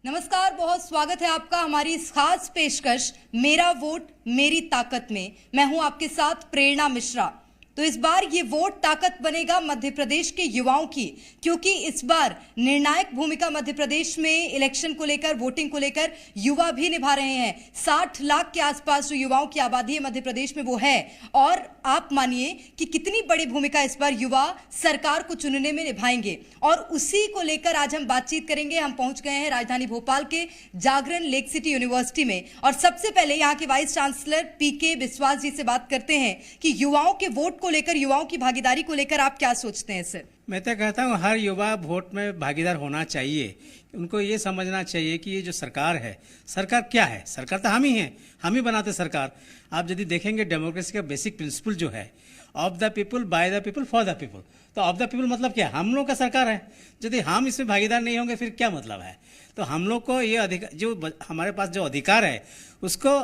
नमस्कार, बहुत स्वागत है आपका हमारी इस खास पेशकश मेरा वोट मेरी ताकत में। मैं हूं आपके साथ प्रेरणा मिश्रा। तो इस बार ये वोट ताकत बनेगा मध्य प्रदेश के युवाओं की, क्योंकि इस बार निर्णायक भूमिका मध्य प्रदेश में इलेक्शन को लेकर, वोटिंग को लेकर युवा भी निभा रहे हैं। 60 लाख के आसपास जो युवाओं की आबादी है मध्य प्रदेश में वो है, और आप मानिए कि कितनी बड़ी भूमिका इस बार युवा सरकार को चुनने में निभाएंगे। और उसी को लेकर आज हम बातचीत करेंगे। हम पहुंच गए हैं राजधानी भोपाल के जागरण लेक सिटी यूनिवर्सिटी में, और सबसे पहले यहाँ के वाइस चांसलर पीके बिस्वास जी से बात करते हैं कि युवाओं के वोट को लेकर, युवाओं की भागीदारी को लेकर आप क्या सोचते हैं सर? मैं तो कहता हूँ हर युवा वोट में भागीदार होना चाहिए। उनको ये समझना चाहिए कि ये जो सरकार है, सरकार क्या है? सरकार तो हम ही हैं, हम ही बनाते सरकार। आप यदि देखेंगे डेमोक्रेसी का बेसिक प्रिंसिपल जो है, of the people, by the people, for the people. तो ऑफ द पीपल मतलब क्या? हम लोग का सरकार है। यदि हम इसमें भागीदार नहीं होंगे फिर क्या मतलब है? तो हम लोग को ये अधिकार, जो हमारे पास जो अधिकार है उसको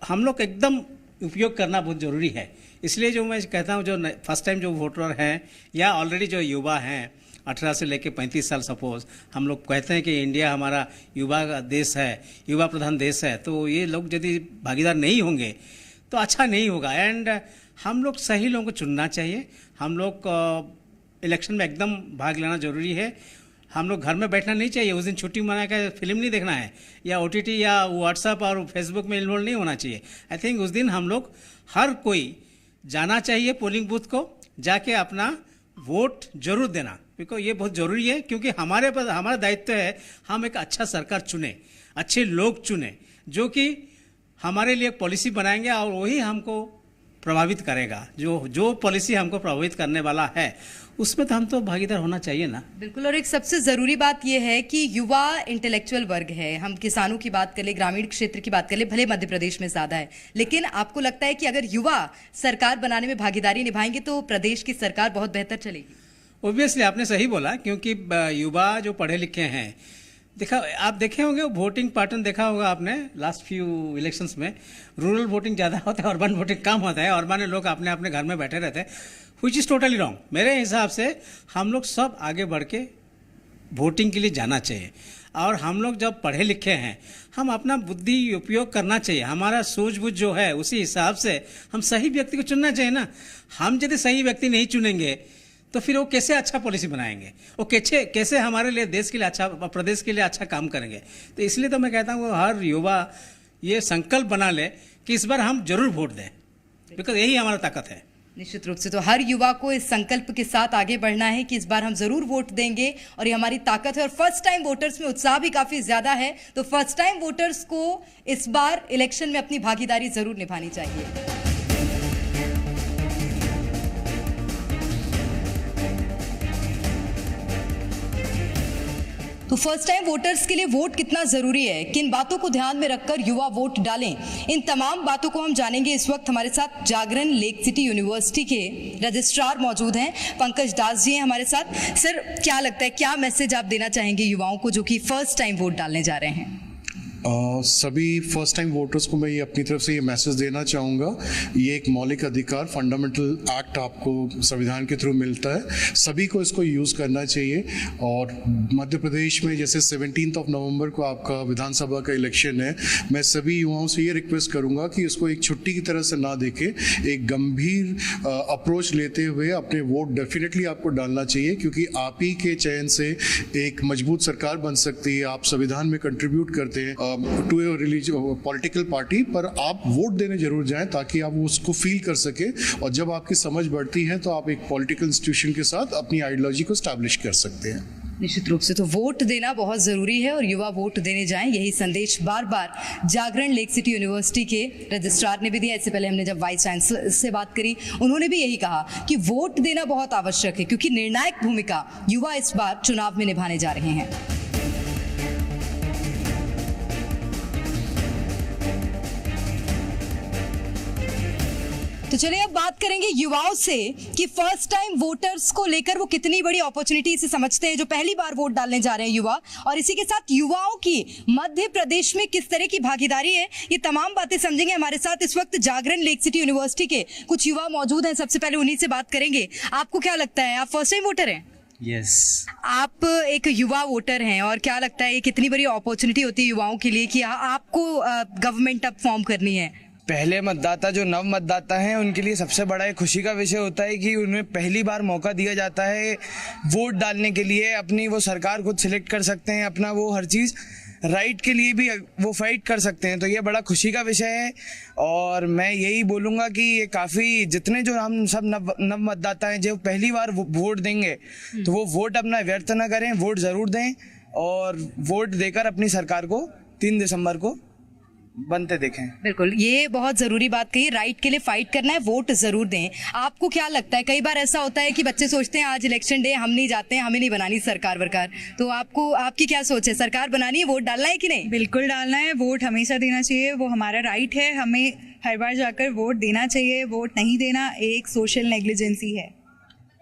हम लोग एकदम उपयोग करना बहुत ज़रूरी है। इसलिए जो मैं कहता हूँ, जो फर्स्ट टाइम जो वोटर हैं या ऑलरेडी जो युवा हैं 18 से लेकर 35 साल, सपोज हम लोग कहते हैं कि इंडिया हमारा युवा का देश है, युवा प्रधान देश है, तो ये लोग यदि भागीदार नहीं होंगे तो अच्छा नहीं होगा। एंड हम लोग सही लोगों को चुनना चाहिए। हम लोग इलेक्शन में एकदम भाग लेना जरूरी है। हम लोग घर में बैठना नहीं चाहिए। उस दिन छुट्टी मना कर फिल्म नहीं देखना है, या ओटीटी या व्हाट्सएप और फेसबुक में इन्वॉल्व नहीं होना चाहिए। आई थिंक उस दिन हम लोग हर कोई जाना चाहिए पोलिंग बूथ को, जाके अपना वोट जरूर देना, बिकॉज ये बहुत ज़रूरी है। क्योंकि हमारे पास हमारा दायित्व है हम एक अच्छा सरकार चुने, अच्छे लोग चुने जो कि हमारे लिए पॉलिसी बनाएंगे और वही हमको प्रभावित करेगा। जो पॉलिसी हमको प्रभावित करने वाला है उसमें तो हम तो भागीदार होना चाहिए ना। बिल्कुल। और एक सबसे जरूरी बात यह है कि युवा इंटेलेक्चुअल वर्ग है। हम किसानों की बात कर ले, ग्रामीण क्षेत्र की बात कर ले, भले मध्य प्रदेश में ज्यादा है, लेकिन आपको लगता है कि अगर युवा सरकार बनाने में भागीदारी निभाएंगे तो प्रदेश की सरकार बहुत बेहतर चलेगी? ऑब्वियसली आपने सही बोला, क्योंकि युवा जो पढ़े लिखे हैं, आप देखे होंगे वोटिंग पैटर्न देखा होगा आपने लास्ट फ्यू इलेक्शंस में। रूरल वोटिंग ज़्यादा होता है, अर्बन वोटिंग कम होता है। अर्बन लोग अपने अपने घर में बैठे रहते हैं, व्हिच इज़ टोटली रॉन्ग। मेरे हिसाब से हम लोग सब आगे बढ़ के वोटिंग के लिए जाना चाहिए। और हम लोग जब पढ़े लिखे हैं, हम अपना बुद्धि उपयोग करना चाहिए। हमारा सूझबूझ जो है उसी हिसाब से हम सही व्यक्ति को चुनना चाहिए ना। हम यदि सही व्यक्ति नहीं चुनेंगे तो फिर वो कैसे अच्छा पॉलिसी बनाएंगे, वो कैसे हमारे लिए, देश के लिए अच्छा, प्रदेश के लिए अच्छा काम करेंगे। तो इसलिए तो मैं कहता हूँ हर युवा ये संकल्प बना ले कि इस बार हम जरूर वोट दें, बिकॉज यही हमारा ताकत है। निश्चित रूप से तो हर युवा को इस संकल्प के साथ आगे बढ़ना है कि इस बार हम जरूर वोट देंगे और ये हमारी ताकत है। और फर्स्ट टाइम वोटर्स में उत्साह भी काफी ज्यादा है, तो फर्स्ट टाइम वोटर्स को इस बार इलेक्शन में अपनी भागीदारी जरूर निभानी चाहिए। तो फर्स्ट टाइम वोटर्स के लिए वोट कितना जरूरी है, किन बातों को ध्यान में रखकर युवा वोट डालें, इन तमाम बातों को हम जानेंगे। इस वक्त हमारे साथ जागरण लेक सिटी यूनिवर्सिटी के रजिस्ट्रार मौजूद हैं, पंकज दास जी हैं हमारे साथ। सर, क्या लगता है, क्या मैसेज आप देना चाहेंगे युवाओं को जो कि फर्स्ट टाइम वोट डालने जा रहे हैं? सभी फर्स्ट टाइम वोटर्स को मैं ये अपनी तरफ से ये मैसेज देना चाहूँगा, ये एक मौलिक अधिकार, फंडामेंटल एक्ट आपको संविधान के थ्रू मिलता है, सभी को इसको यूज़ करना चाहिए। और मध्य प्रदेश में जैसे 17 नवंबर को आपका विधानसभा का इलेक्शन है, मैं सभी युवाओं से ये रिक्वेस्ट करूँगा कि इसको एक छुट्टी की तरह से ना देखें, एक गंभीर अप्रोच लेते हुए अपने वोट डेफिनेटली आपको डालना चाहिए, क्योंकि आप ही के चयन से एक मजबूत सरकार बन सकती है। आप संविधान में कंट्रीब्यूट करते हैं to a religious political party, पर आप वोट देने जरूर जाएं ताकि आप उसको फील कर सके। और जब आपकी समझ बढ़ती है तो आप एक पॉलिटिकल इंस्टीट्यूशन के साथ अपनी आइडियोलॉजी को स्टैब्लिश कर सकते हैं। निश्चित रूप से तो वोट देना बहुत जरूरी है और युवा वोट देने जाएं, यही संदेश बार बार जागरण लेक सिटी यूनिवर्सिटी के रजिस्ट्रार ने भी दिया। इससे पहले हमने जब वाइस चांसलर से बात करी, उन्होंने भी यही कहा कि वोट देना बहुत आवश्यक है, क्योंकि निर्णायक भूमिका युवा इस बार चुनाव में निभाने जा रहे हैं। तो चलिए अब बात करेंगे युवाओं से कि फर्स्ट टाइम वोटर्स को लेकर वो कितनी बड़ी अपॉर्चुनिटी से समझते हैं, जो पहली बार वोट डालने जा रहे हैं युवा, और इसी के साथ युवाओं की मध्य प्रदेश में किस तरह की भागीदारी है, ये तमाम बातें समझेंगे। हमारे साथ इस वक्त जागरण लेक सिटी यूनिवर्सिटी के कुछ युवा मौजूद हैं, सबसे पहले उन्हीं से बात करेंगे। आपको क्या लगता है, आप फर्स्ट टाइम वोटर हैं? यस। आप एक युवा वोटर हैं और क्या लगता है ये कितनी बड़ी अपॉर्चुनिटी होती है युवाओं के लिए कि आपको गवर्नमेंट अब फॉर्म करनी है? पहले मतदाता जो नव मतदाता हैं उनके लिए सबसे बड़ा एक खुशी का विषय होता है कि उन्हें पहली बार मौका दिया जाता है वोट डालने के लिए। अपनी वो सरकार खुद सिलेक्ट कर सकते हैं, अपना वो हर चीज़ राइट के लिए भी वो फाइट कर सकते हैं। तो ये बड़ा खुशी का विषय है और मैं यही बोलूँगा कि ये काफ़ी जितने जो हम सब नव मतदाता हैं जो पहली बार वोट देंगे तो वो वोट अपना व्यर्थ ना करें, वोट ज़रूर दें और वोट देकर अपनी सरकार को 3 दिसंबर को बनते देखें। बिल्कुल, ये बहुत जरूरी बात कही, राइट के लिए फाइट करना है, वोट जरूर दें। आपको क्या लगता है, कई बार ऐसा होता है कि बच्चे सोचते हैं आज इलेक्शन डे, हम नहीं जाते हैं, हमें नहीं बनानी सरकार वरकार, तो आपकी क्या सोच है, सरकार बनानी है, वोट डालना है कि नहीं? बिल्कुल डालना है, वोट हमेशा देना चाहिए, वो हमारा राइट है, हमें हर बार जाकर वोट देना चाहिए। वोट नहीं देना एक सोशल नेग्लिजेंसी है।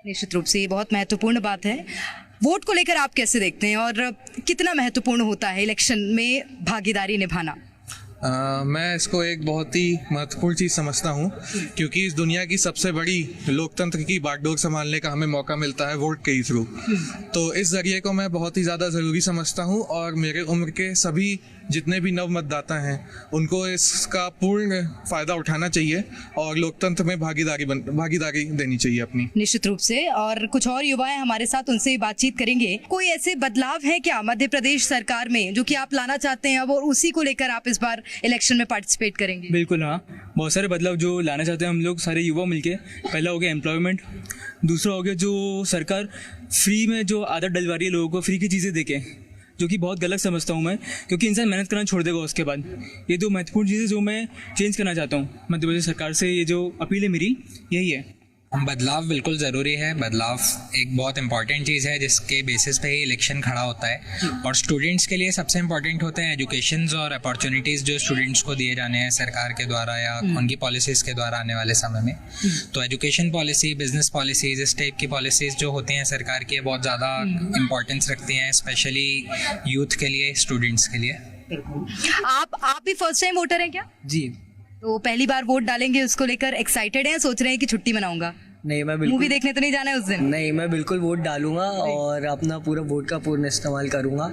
निश्चित रूप से ये बहुत महत्वपूर्ण बात है। वोट को लेकर आप कैसे देखते हैं और कितना महत्वपूर्ण होता है इलेक्शन में भागीदारी निभाना? मैं इसको एक बहुत ही महत्वपूर्ण चीज़ समझता हूँ क्योंकि इस दुनिया की सबसे बड़ी लोकतंत्र की बागडोर संभालने का हमें मौका मिलता है वोट के ही थ्रू। तो इस जरिए को मैं बहुत ही ज़्यादा ज़रूरी समझता हूँ और मेरे उम्र के सभी जितने भी नव मतदाता हैं उनको इसका पूर्ण फ़ायदा उठाना चाहिए और लोकतंत्र में भागीदारी देनी चाहिए अपनी। निश्चित रूप से। और कुछ और युवाएं हमारे साथ, उनसे भी बातचीत करेंगे। कोई ऐसे बदलाव है क्या मध्य प्रदेश सरकार में जो कि आप लाना चाहते हैं अब और उसी को लेकर आप इस बार इलेक्शन में पार्टिसिपेट करेंगे? बिल्कुल हाँ, बहुत सारे बदलाव जो लाना चाहते हैं हम लोग सारे युवा मिलके। पहला हो गया एम्प्लॉयमेंट, दूसरा हो गया जो सरकार फ्री में जो आदत डलवा रही है लोगों को फ्री की चीज़ें देके, जो कि बहुत गलत समझता हूँ मैं, क्योंकि इंसान मेहनत करना छोड़ देगा उसके बाद। ये दो महत्वपूर्ण चीज़ें जो मैं चेंज करना चाहता हूँ मध्य प्रदेश सरकार से, ये जो अपील है मेरी यही है। बदलाव बिल्कुल ज़रूरी है। बदलाव एक बहुत इंपॉर्टेंट चीज़ है जिसके बेसिस पे ही इलेक्शन खड़ा होता है और स्टूडेंट्स के लिए सबसे इम्पॉर्टेंट होते हैं एजुकेशंस और अपॉर्चुनिटीज़ जो स्टूडेंट्स को दिए जाने हैं सरकार के द्वारा या उनकी पॉलिसीज़ के द्वारा आने वाले समय में। तो एजुकेशन पॉलिसी, बिजनेस पॉलिसीज़, इस टाइप की पॉलिसीज़ जो होती हैं सरकार की बहुत ज़्यादा इम्पोर्टेंस रखती हैं, स्पेशली यूथ के लिए, स्टूडेंट्स के लिए। आप भी फर्स्ट टाइम वोटर हैं क्या? जी। तो पहली बार वोट डालेंगे, उसको लेकर एक्साइटेड हैं, सोच रहे हैं कि छुट्टी मनाऊंगा? नहीं, मैं बिल्कुल मूवी देखने तो नहीं जाना है उस दिन? नहीं, मैं बिल्कुल वोट डालूंगा और अपना पूरा वोट का पूर्ण इस्तेमाल करूंगा।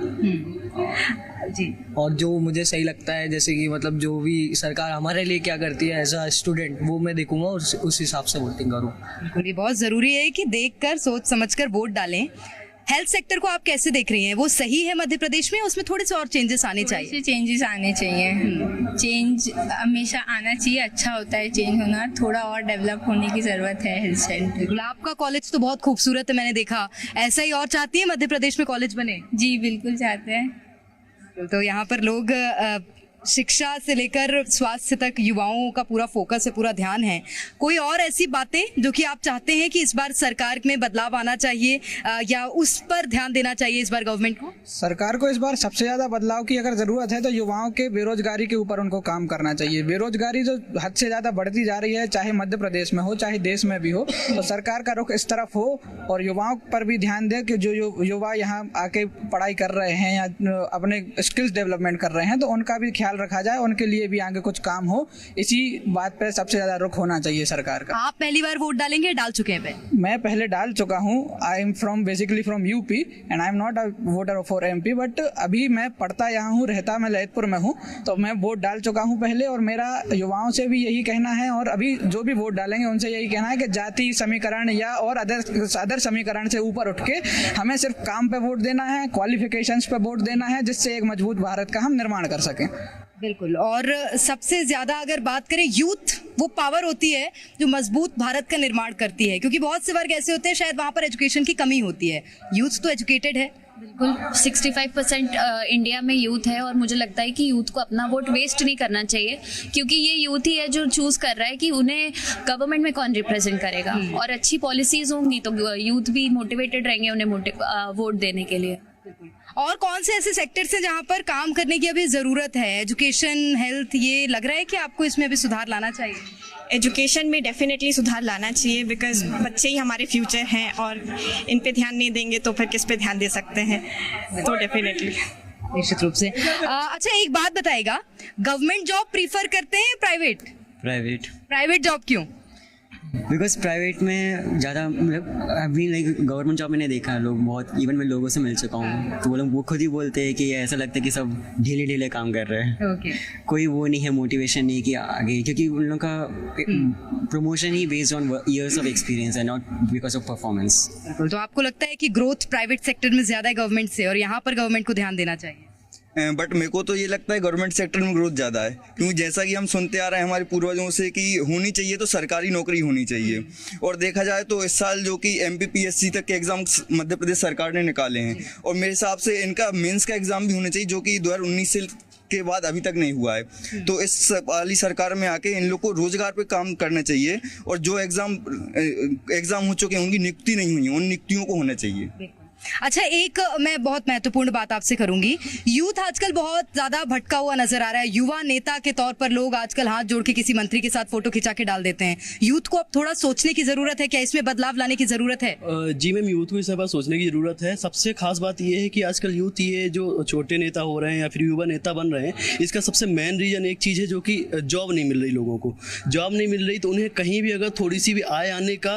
जी। और जो मुझे सही लगता है, जैसे कि मतलब जो भी सरकार हमारे लिए क्या करती है एज अ स्टूडेंट, वो मैं देखूंगा और उस हिसाब से वोटिंग करूँ। ये बहुत जरूरी है कि देखकर सोच समझकर वोट डालें। हेल्थ सेक्टर को आप कैसे देख रही हैं, वो सही है मध्य प्रदेश में, उसमें थोड़े से और चेंजेस आने चाहिए? चेंजेस आने चाहिए, चेंज हमेशा आना चाहिए, अच्छा होता है चेंज होना, थोड़ा और डेवलप होने की जरूरत है हेल्थ सेंटर। आपका कॉलेज तो बहुत खूबसूरत है, मैंने देखा, ऐसा ही और चाहती है मध्य प्रदेश में कॉलेज बने? जी बिल्कुल चाहते हैं। तो यहाँ पर लोग शिक्षा से लेकर स्वास्थ्य तक युवाओं का पूरा फोकस है, पूरा ध्यान है। कोई और ऐसी बातें जो कि आप चाहते हैं कि इस बार सरकार में बदलाव आना चाहिए या उस पर ध्यान देना चाहिए इस बार गवर्नमेंट को? सरकार को इस बार सबसे ज़्यादा बदलाव की अगर ज़रूरत है तो युवाओं के बेरोजगारी के ऊपर उनको काम करना चाहिए। बेरोजगारी जो हद से ज़्यादा बढ़ती जा रही है, चाहे मध्य प्रदेश में हो चाहे देश में भी हो, तो सरकार का रुख इस तरफ हो और युवाओं पर भी ध्यान दे कि जो युवा यहाँ आके पढ़ाई कर रहे हैं या अपने स्किल्स डेवलपमेंट कर रहे हैं तो उनका भी ख्याल रखा जाए, उनके लिए भी आगे कुछ काम हो। इसी बात पे सबसे ज्यादा रुख होना चाहिए सरकार का। आप पहली बार वोट डालेंगे, डाल चुके हैं? मैं पहले डाल चुका हूँ। I am basically from UP and I am not a voter for MP, but अभी मैं पढ़ता यहाँ हूँ, रहता मैं ललितपुर में हूँ, तो मैं वोट डाल चुका हूँ पहले। और मेरा युवाओं से भी यही कहना है और अभी जो भी वोट डालेंगे उनसे यही कहना है कि जाति समीकरण या और अदर समीकरण से ऊपर उठ के हमें सिर्फ काम पे वोट देना है, क्वालिफिकेशंस पे वोट देना है, जिससे एक मजबूत भारत का हम निर्माण कर सकें। बिल्कुल। और सबसे ज्यादा अगर बात करें, यूथ वो पावर होती है जो मजबूत भारत का निर्माण करती है, क्योंकि बहुत से वर्ग ऐसे होते हैं शायद वहाँ पर एजुकेशन की कमी होती है। यूथ तो एजुकेटेड है। बिल्कुल, 65% इंडिया में यूथ है और मुझे लगता है कि यूथ को अपना वोट वेस्ट नहीं करना चाहिए, क्योंकि ये यूथ ही है जो चूज कर रहा है कि उन्हें गवर्नमेंट में कौन रिप्रेजेंट करेगा। और अच्छी पॉलिसीज होंगी तो यूथ भी मोटिवेटेड रहेंगे उन्हें वोट देने के लिए। और कौन से ऐसे सेक्टर्स हैं जहाँ पर काम करने की अभी ज़रूरत है? एजुकेशन, हेल्थ, ये लग रहा है कि आपको इसमें अभी सुधार लाना चाहिए? एजुकेशन में डेफिनेटली सुधार लाना चाहिए, बिकॉज बच्चे ही हमारे फ्यूचर हैं और इन पे ध्यान नहीं देंगे तो फिर किस पे ध्यान दे सकते हैं। तो डेफिनेटली निश्चित रूप से। अच्छा, एक बात बताइएगा, गवर्नमेंट जॉब प्रीफर करते हैं प्राइवेट? प्राइवेट। प्राइवेट जॉब क्यों? बिकॉज प्राइवेट में ज़्यादा मतलब अभी लाइक गवर्नमेंट जॉब मैंने देखा है, लोग बहुत इवन मैं लोगों से मिल चुका हूँ तो वो लोग वो खुद ही बोलते हैं कि ऐसा लगता है कि सब ढीले ढीले काम कर रहे हैं। कोई वो नहीं है, मोटिवेशन नहीं कि आगे, क्योंकि उन लोगों का promotion he based on years of experience है, नॉट बिकॉज ऑफ परफॉर्मेंस। तो आपको लगता है कि ग्रोथ प्राइवेट सेक्टर में ज़्यादा है गवर्नमेंट से, और यहाँ पर गवर्नमेंट को ध्यान देना चाहिए? बट मेरे को तो ये लगता है गवर्नमेंट सेक्टर में ग्रोथ ज़्यादा है, क्योंकि जैसा कि हम सुनते आ रहे हैं हमारे पूर्वजों से कि होनी चाहिए तो सरकारी नौकरी होनी चाहिए। और देखा जाए तो इस साल जो कि MPPSC तक के एग्ज़ाम मध्य प्रदेश सरकार ने निकाले हैं, और मेरे हिसाब से इनका मेंस का एग्ज़ाम भी होना चाहिए जो कि 2019 से के बाद अभी तक नहीं हुआ है। तो इस वाली सरकार में आके इन लोग को रोजगार पे काम करना चाहिए, और जो एग्ज़ाम हो चुके हैं उनकी नियुक्ति नहीं हुई, उन नियुक्तियों को होना चाहिए। अच्छा, एक मैं बहुत महत्वपूर्ण बात आपसे करूंगी। यूथ आजकल बहुत ज्यादा भटका हुआ नजर आ रहा है। युवा नेता के तौर पर लोग आजकल हाथ जोड़ के किसी मंत्री के साथ फोटो खिंचा के डाल देते हैं। यूथ को अब थोड़ा सोचने की जरूरत है, क्या इसमें बदलाव लाने की जरूरत है? जी मैम, यूथ को इस बात सोचने की जरूरत है। सबसे खास बात यह है कि आजकल यूथ ये जो छोटे नेता हो रहे हैं या फिर युवा नेता बन रहे हैं, इसका सबसे मेन रीजन एक चीज़ है जो कि जॉब नहीं मिल रही। लोगों को जॉब नहीं मिल रही तो उन्हें कहीं भी अगर थोड़ी सी भी आय आने का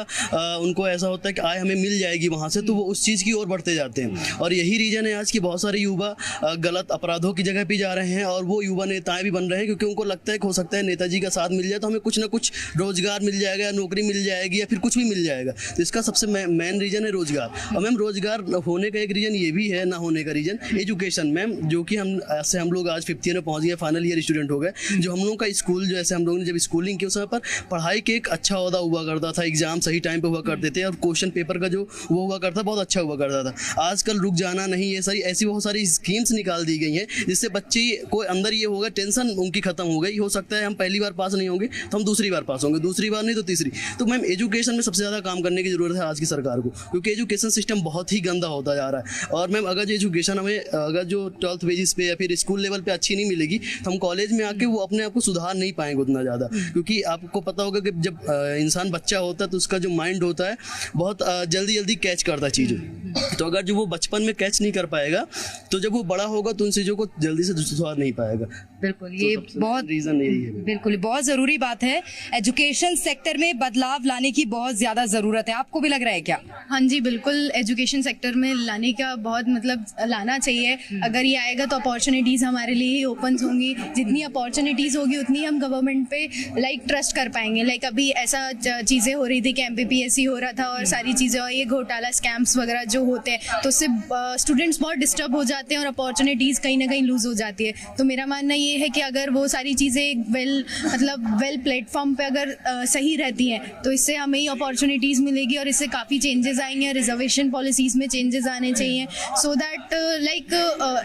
उनको ऐसा होता है कि आय हमें मिल जाएगी वहाँ से, तो वो उस चीज़ की ओर बढ़ते जाते हैं। और यही रीजन है आज की बहुत सारे युवा गलत अपराधों की जगह पे जा रहे हैं, और वो युवा नेताएं भी बन रहे हैं, क्योंकि उनको लगता है कि हो सकता है नेताजी का साथ मिल जाए तो हमें कुछ ना कुछ रोजगार मिल जाएगा, या नौकरी मिल जाएगी, या फिर कुछ भी मिल जाएगा। तो इसका सबसे मेन रीजन है रोजगार। और मैम रोजगार होने का एक रीजन ये भी है, ना होने का रीजन एजुकेशन मैम, जो कि हम लोग आज 5th ईयर में पहुँच गए, फाइनल ईयर स्टूडेंट हो गए। जो हम लोगों का स्कूल, जो ऐसे हम लोगों ने जब स्कूलिंग की उस समय पर पढ़ाई के एक अच्छा ओहदा हुआ करता था, एग्जाम सही टाइम पर हुआ करते थे, और क्वेश्चन पेपर का जो वो हुआ करता बहुत अच्छा हुआ करता था। आजकल रुक जाना नहीं, ये सारी ऐसी बहुत सारी स्कीम्स निकाल दी गई हैं जिससे बच्चे को अंदर ये होगा, टेंशन उनकी खत्म हो गई। हो सकता है हम पहली बार पास नहीं होंगे तो हम दूसरी बार पास होंगे, दूसरी बार नहीं तो तीसरी। तो मैम एजुकेशन में सबसे ज़्यादा काम करने की ज़रूरत है आज की सरकार को, क्योंकि एजुकेशन सिस्टम बहुत ही गंदा होता जा रहा है। और मैम अगर जो एजुकेशन हमें अगर जो 12th बेसिस पे या फिर स्कूल लेवल पे अच्छी नहीं मिलेगी तो हम कॉलेज में आके वो अपने आप को सुधार नहीं पाएंगे उतना ज़्यादा। क्योंकि आपको पता होगा कि जब इंसान बच्चा होता है तो उसका जो माइंड होता है बहुत जल्दी कैच करता है चीज़ें। तो अगर जो वो बचपन में कैच नहीं कर पाएगा तो जब वो बड़ा होगा तो उन चीज़ों को जल्दी से सुधार नहीं पाएगा। बिल्कुल, ये बहुत रीजन यही है। बिल्कुल, बहुत ज़रूरी बात है। एजुकेशन सेक्टर में बदलाव लाने की बहुत ज़्यादा ज़रूरत है। आपको भी लग रहा है क्या? हाँ जी, बिल्कुल, एजुकेशन सेक्टर में लाने का बहुत मतलब लाना चाहिए। अगर ये आएगा तो अपॉर्चुनिटीज़ हमारे लिए ही ओपन होंगी। जितनी अपॉर्चुनिटीज़ होगी उतनी हम गवर्नमेंट पे ट्रस्ट कर पाएंगे। अभी ऐसा चीज़ें हो रही थी कि MPPSC हो रहा था और सारी चीज़ें, और ये घोटाला स्कैम्स वगैरह जो होते हैं तो उससे स्टूडेंट्स बहुत डिस्टर्ब हो जाते हैं और अपॉर्चुनिटीज़ कहीं ना कहीं लूज़ हो जाती है। तो मेरा मानना ये है कि अगर वो सारी चीज़ें वेल प्लेटफॉर्म पे अगर सही रहती हैं तो इससे हमें ही अपॉर्चुनिटीज़ मिलेगी, और इससे काफ़ी चेंजेस आएंगे। रिजर्वेशन पॉलिसीज़ में चेंजेस आने चाहिए, सो दैट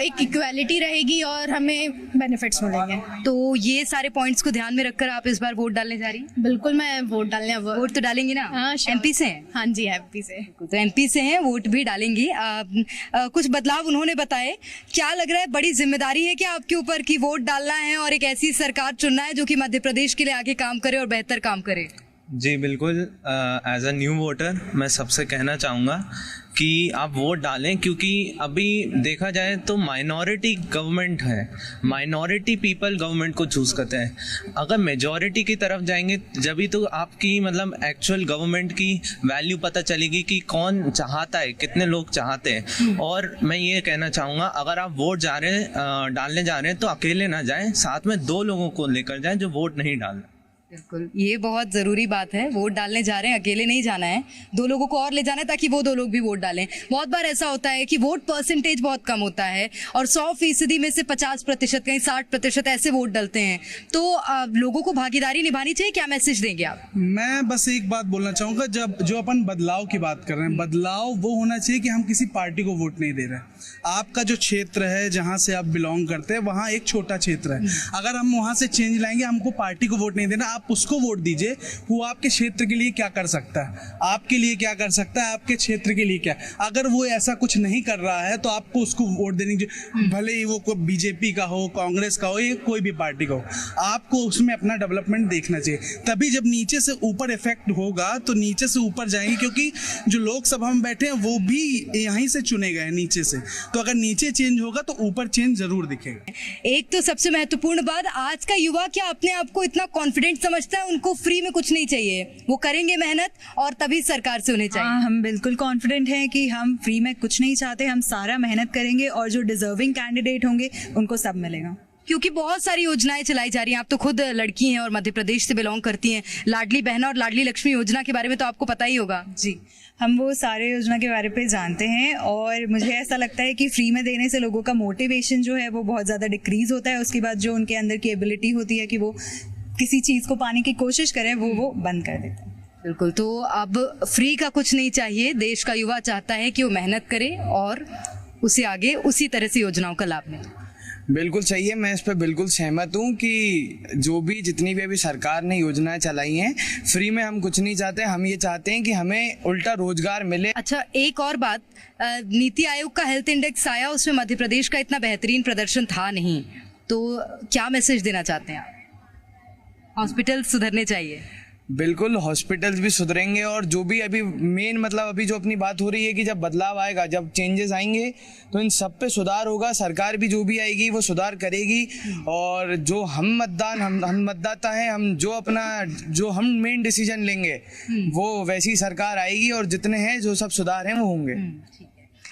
एक इक्वालिटी रहेगी और हमें बेनिफिट्स मिलेंगे। तो ये सारे पॉइंट्स को ध्यान में रखकर आप इस बार वोट डालने जा रही हैं? बिल्कुल, मैं वोट डालने वोट तो डालेंगी ना? हाँ, MP से हैं? हाँ जी, MP से। तो MP से हैं, वोट भी डालेंगी। कुछ बदलाव उन्होंने बताए। क्या लग रहा है, बड़ी जिम्मेदारी है क्या आपके ऊपर कि वोट डालना है और एक ऐसी सरकार चुनना है जो कि मध्य प्रदेश के लिए आगे काम करे और बेहतर काम करे? जी बिल्कुल, एज अ न्यू वोटर मैं सबसे कहना चाहूँगा कि आप वोट डालें, क्योंकि अभी देखा जाए तो माइनॉरिटी गवर्नमेंट है, माइनॉरिटी पीपल गवर्नमेंट को चूज़ करते हैं। अगर मेजॉरिटी की तरफ जाएंगे जभी तो आपकी एक्चुअल गवर्नमेंट की वैल्यू पता चलेगी कि कौन चाहता है, कितने लोग चाहते हैं। और मैं ये कहना चाहूँगा, अगर आप वोट डालने जा रहे हैं तो अकेले ना जाएं, साथ में 2 लोगों को लेकर जाएं जो वोट नहीं डालना। बिल्कुल, ये बहुत ज़रूरी बात है। वोट डालने जा रहे हैं, अकेले नहीं जाना है, 2 लोगों को और ले जाना है ताकि वो 2 लोग भी वोट डालें। बहुत बार ऐसा होता है कि वोट परसेंटेज बहुत कम होता है और 100% में से 50%, कहीं 60% ऐसे वोट डलते हैं। तो लोगों को भागीदारी निभानी चाहिए। क्या मैसेज देंगे आप? मैं बस एक बात बोलना चाहूँगा, जब जो अपन बदलाव की बात कर रहे हैं, बदलाव वो होना चाहिए कि हम किसी पार्टी को वोट नहीं दे रहे हैं। आपका जो क्षेत्र है जहाँ से आप बिलोंग करते हैं वहाँ एक छोटा क्षेत्र है, अगर हम वहाँ से चेंज लाएंगे, हमको पार्टी को वोट नहीं देना, आप उसको वोट दीजिए। वो आपके क्षेत्र के लिए क्या कर सकता है, आपके लिए क्या कर सकता है, आपके क्षेत्र के लिए क्या। अगर वो ऐसा कुछ नहीं कर रहा है तो आपको उसको वोट देनी चाहिए, भले ही वो BJP का हो, कांग्रेस का हो, या कोई भी पार्टी का हो। आपको उसमें अपना डेवलपमेंट देखना चाहिए, तभी जब नीचे से ऊपर इफेक्ट होगा तो नीचे से ऊपर जाएंगे, क्योंकि जो लोकसभा में बैठे हैं वो भी यहीं से चुने गए नीचे से। तो अगर नीचे चेंज होगा तो ऊपर चेंज जरूर दिखेगा। एक तो सबसे महत्वपूर्ण बात, आज का युवा क्या अपने आप को इतना कॉन्फिडेंट समझता है उनको फ्री में कुछ नहीं चाहिए, वो करेंगे मेहनत और तभी सरकार से उन्हें चाहिए। हाँ, हम बिल्कुल कॉन्फिडेंट हैं कि हम फ्री में कुछ नहीं चाहते, हम सारा मेहनत करेंगे और जो डिजर्विंग कैंडिडेट होंगे उनको सब मिलेगा। क्योंकि बहुत सारी योजनाएं चलाई जा रही हैं, आप तो खुद लड़की हैं और मध्य प्रदेश से बिलोंग करती हैं। लाडली बहना और लाडली लक्ष्मी योजना के बारे में तो आपको पता ही होगा। जी, हम वो सारे योजना के बारे पे जानते हैं और मुझे ऐसा लगता है कि फ्री में देने से लोगों का मोटिवेशन जो है वो बहुत ज़्यादा डिक्रीज होता है। उसके बाद जो उनके अंदर की एबिलिटी होती है कि वो किसी चीज़ को पाने की कोशिश करें वो बंद कर देते हैं। बिल्कुल, तो अब फ्री का कुछ नहीं चाहिए। देश का युवा चाहता है कि वो मेहनत करे और उसे आगे उसी तरह से योजनाओं का लाभ मिले। बिल्कुल सही है, मैं इस पर बिल्कुल सहमत हूँ कि जितनी भी अभी सरकार ने योजनाएं चलाई हैं, फ्री में हम कुछ नहीं चाहते, हम ये चाहते हैं कि हमें उल्टा रोजगार मिले। अच्छा, एक और बात, नीति आयोग का हेल्थ इंडेक्स आया, उसमें मध्य प्रदेश का इतना बेहतरीन प्रदर्शन था नहीं, तो क्या मैसेज देना चाहते हैं आप? हॉस्पिटल सुधरने चाहिए। बिल्कुल, हॉस्पिटल्स भी सुधरेंगे और जो भी अभी मेन मतलब अभी जो अपनी बात हो रही है कि जब बदलाव आएगा, जब चेंजेस आएंगे तो इन सब पे सुधार होगा। सरकार भी जो भी आएगी वो सुधार करेगी और जो हम मतदाता हैं, जो हम मेन डिसीजन लेंगे वो वैसी सरकार आएगी और जितने हैं जो सब सुधार हैं वो होंगे।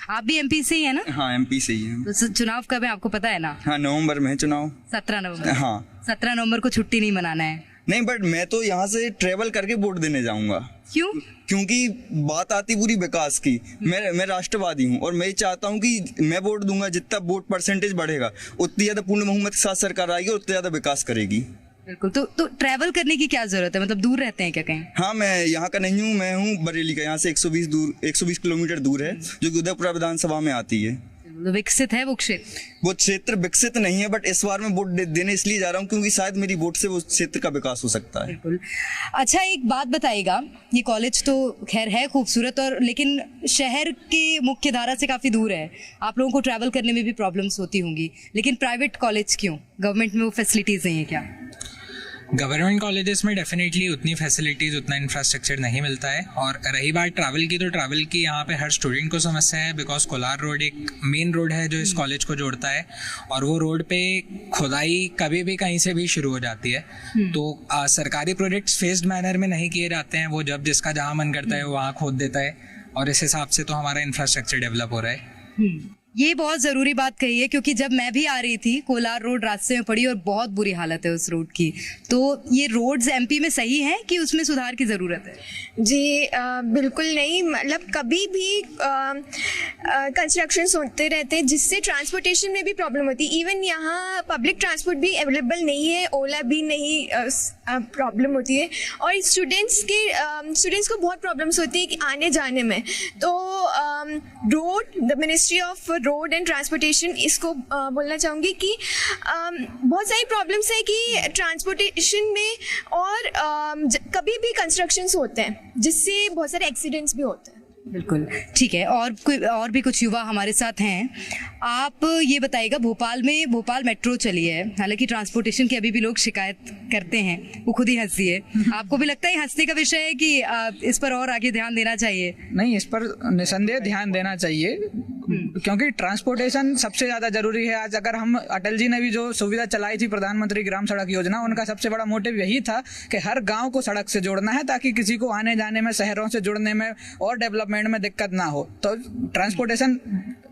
आप भी एमपी से ही है ना? हाँ, एमपी से ही है। तो चुनाव कब है आपको पता है ना? हाँ, नवंबर में है चुनाव। 17 नवंबर। हाँ, 17 नवंबर को छुट्टी नहीं मनाना है। नहीं, बट मैं तो यहाँ से ट्रेवल करके वोट देने जाऊंगा। क्यों? क्योंकि बात आती पूरी विकास की। मैं राष्ट्रवादी हूँ और मैं चाहता हूँ कि मैं वोट दूंगा, जितना वोट परसेंटेज बढ़ेगा उतनी ज्यादा पूर्ण बहुमत के साथ सरकार आएगी और उतना ज्यादा विकास करेगी। बिल्कुल, तो ट्रैवल करने की क्या जरूरत है? मतलब दूर रहते हैं क्या कहीं? हाँ, मैं यहाँ का नहीं हूँ, मैं हूँ बरेली का। यहाँ से 120 किलोमीटर दूर है, जो कि उदयपुर विधानसभा में आती है। विकसित है वो क्षेत्र? वो क्षेत्र विकसित नहीं है, बट इस बार मैं वोट देने इसलिए जा रहा हूँ क्योंकि शायद मेरी वोट से वो क्षेत्र का विकास हो सकता है। बिल्कुल। अच्छा, एक बात बताइएगा, ये कॉलेज तो खैर है खूबसूरत और लेकिन शहर के मुख्य धारा से काफी दूर है, आप लोगों को ट्रैवल करने में भी प्रॉब्लम्स होती होंगी, लेकिन प्राइवेट कॉलेज क्यों? गवर्नमेंट में वो फैसिलिटीज नहीं है क्या? गवर्नमेंट कॉलेजेस में डेफिनेटली उतनी फैसिलिटीज़, उतना इंफ्रास्ट्रक्चर नहीं मिलता है। और रही बात ट्रैवल की, तो ट्रैवल की यहाँ पे हर स्टूडेंट को समस्या है, बिकॉज कोलार रोड एक मेन रोड है जो इस कॉलेज को जोड़ता है और वो रोड पे खुदाई कभी भी कहीं से भी शुरू हो जाती है। तो सरकारी प्रोजेक्ट्स फेस्ड मैनर में नहीं किए जाते हैं, वो जब जिसका जहाँ मन करता है वो वहाँ खोद देता है और इस हिसाब से तो हमारा इंफ्रास्ट्रक्चर डेवलप हो रहा है। ये बहुत जरूरी बात कही है, क्योंकि जब मैं भी आ रही थी कोलार रोड रास्ते में पड़ी और बहुत बुरी हालत है उस रोड की। तो ये रोड्स एमपी में सही हैं कि उसमें सुधार की ज़रूरत है? जी बिल्कुल नहीं, मतलब कभी भी कंस्ट्रक्शंस होते रहते हैं जिससे ट्रांसपोर्टेशन में भी प्रॉब्लम होती है। इवन यहाँ पब्लिक ट्रांसपोर्ट भी अवेलेबल नहीं है, ओला भी नहीं, प्रॉब्लम होती है और स्टूडेंट्स को बहुत प्रॉब्लम्स होती है कि आने जाने में। तो the ministry of road and transportation, इसको बोलना चाहूँगी कि बहुत सारी प्रॉब्लम्स है कि ट्रांसपोर्टेशन में और कभी भी कंस्ट्रक्शंस होते हैं जिससे बहुत सारे एक्सीडेंट्स भी होते हैं। बिल्कुल, ठीक है। और भी कुछ युवा हमारे साथ हैं। आप ये बताइएगा, भोपाल मेट्रो चली है, हालांकि ट्रांसपोर्टेशन की अभी भी लोग शिकायत करते हैं, वो खुद ही हंसी है। आपको भी लगता है हंसने का विषय है कि इस पर और आगे ध्यान देना चाहिए? नहीं, इस पर निसंदेह ध्यान देना चाहिए क्योंकि ट्रांसपोर्टेशन सबसे ज़्यादा जरूरी है। आज अगर हम अटल जी ने भी जो सुविधा चलाई थी प्रधानमंत्री ग्राम सड़क योजना, उनका सबसे बड़ा मोटिव यही था कि हर गांव को सड़क से जोड़ना है ताकि किसी को आने जाने में, शहरों से जुड़ने में और डेवलपमेंट में दिक्कत ना हो। तो ट्रांसपोर्टेशन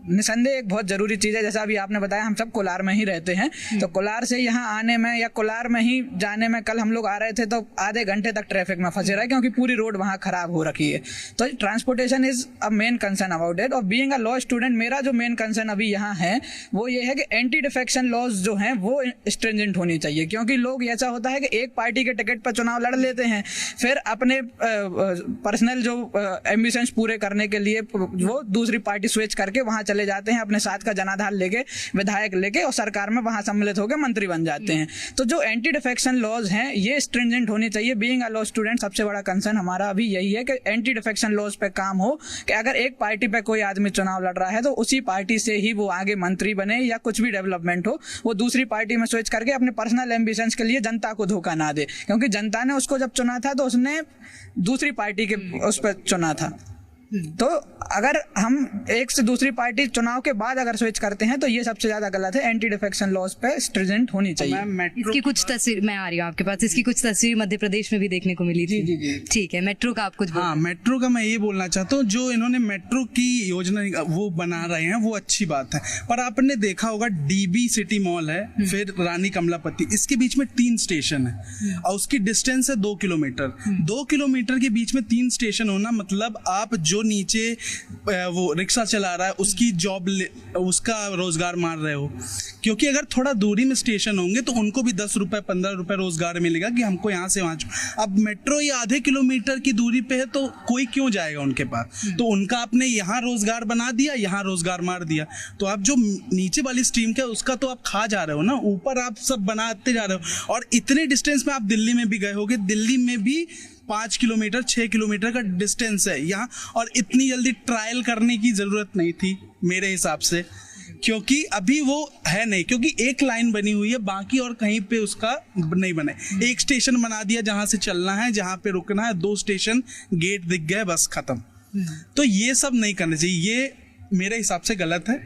निसंदेह एक बहुत जरूरी चीज़ है। जैसा अभी आपने बताया, हम सब कोलार में ही रहते हैं, तो कोलार से यहाँ आने में या कोलार में ही जाने में, कल हम लोग आ रहे थे तो आधे घंटे तक ट्रैफिक में फंसे रहे क्योंकि पूरी रोड वहाँ खराब हो रखी है। तो transportation is a main concern about it. और बीइंग अ लॉ स्टूडेंट, मेरा जो मेन कंसर्न अभी यहाँ है वो ये है कि एंटी डिफेक्शन लॉज जो हैं वो स्ट्रिंजेंट होनी चाहिए, क्योंकि लोग ऐसा होता है कि एक पार्टी के टिकट पर चुनाव लड़ लेते हैं, फिर अपने पर्सनल जो एम्बिशंस पूरे करने के लिए वो दूसरी पार्टी स्विच करके वहाँ चले जाते हैं, अपने साथ का जनाधार लेके, विधायक लेके, और सरकार में वहाँ सम्मिलित होकर मंत्री बन जाते हैं। तो जो एंटी डिफेक्शन लॉज हैं ये स्ट्रिंजेंट होनी चाहिए। बीइंग अ लॉ स्टूडेंट, सबसे बड़ा कंसर्न हमारा अभी यही है कि एंटी डिफेक्शन लॉज पे काम हो कि अगर एक पार्टी पे कोई आदमी चुनाव लड़ रहा है तो उसी पार्टी से ही वो आगे मंत्री बने या कुछ भी डेवलपमेंट हो, वो दूसरी पार्टी में स्विच करके अपने पर्सनल एम्बिशंस के लिए जनता को धोखा ना दे, क्योंकि जनता ने उसको जब चुना था तो उसने दूसरी पार्टी के उस पर चुना था। तो अगर हम एक से दूसरी पार्टी चुनाव के बाद अगर स्विच करते हैं तो ये सबसे ज्यादा गलत है। एंटी डिफेक्शन लॉज पे स्ट्रिजेंट होनी चाहिए। इसकी कुछ तस्वीर मैं आ रही हूँ आपके पास, इसकी कुछ तस्वीर मध्य प्रदेश में भी देखने को मिली थी। जी। ठीक है, मेट्रो का आप कुछ हाँ, मेट्रो का मैं ये बोलना चाहता हूँ, जो इन्होंने मेट्रो की योजना वो बना रहे हैं वो अच्छी बात है, पर आपने देखा होगा डीबी सिटी मॉल है, फिर रानी कमलापति, इसके बीच में 3 स्टेशन है और उसकी डिस्टेंस है 2 किलोमीटर। 2 किलोमीटर के बीच में 3 स्टेशन होना मतलब आप जो नीचे वो रिक्शा चला रहा है उसकी उसका रोजगार मार रहे हो, क्योंकि अगर थोड़ा दूरी में स्टेशन होंगे तो उनको भी 10 रुपए 15 रुपए रोजगार मिलेगा कि हमको यहाँ से वहाँ। अब मेट्रो ये आधे किलोमीटर की दूरी पे है तो कोई क्यों जाएगा उनके पास, तो उनका आपने यहाँ रोजगार बना दिया, यहाँ रोजगार मार दिया। तो आप जो नीचे वाली स्ट्रीम का उसका तो आप खा जा रहे हो ना, ऊपर आप सब बनाते जा रहे हो। और इतने डिस्टेंस में आप दिल्ली में भी गए होगे, दिल्ली में भी 5 किलोमीटर 6 किलोमीटर का डिस्टेंस है यहाँ, और इतनी जल्दी ट्रायल करने की जरूरत नहीं थी मेरे हिसाब से, क्योंकि अभी वो है नहीं, क्योंकि एक लाइन बनी हुई है, बाकी और कहीं पे उसका नहीं बने। एक स्टेशन बना दिया जहां से चलना है, जहां पे रुकना है, 2 स्टेशन गेट दिख गए, बस खत्म। तो ये सब नहीं करना चाहिए, ये मेरे हिसाब से गलत है।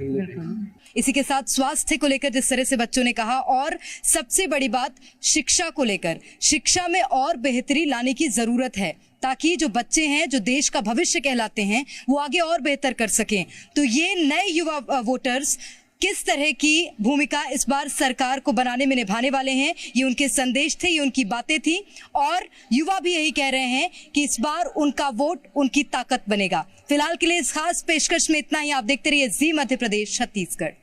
इसी के साथ स्वास्थ्य को लेकर जिस तरह से बच्चों ने कहा, और सबसे बड़ी बात शिक्षा को लेकर, शिक्षा में और बेहतरी लाने की जरूरत है ताकि जो बच्चे हैं, जो देश का भविष्य कहलाते हैं, वो आगे और बेहतर कर सकें। तो ये नए युवा वोटर्स किस तरह की भूमिका इस बार सरकार को बनाने में निभाने वाले हैं, ये उनके संदेश थे, ये उनकी बातें थी, और युवा भी यही कह रहे हैं कि इस बार उनका वोट उनकी ताकत बनेगा। फिलहाल के लिए इस खास पेशकश में इतना ही। आप देखते रहिए जी मध्य प्रदेश छत्तीसगढ़।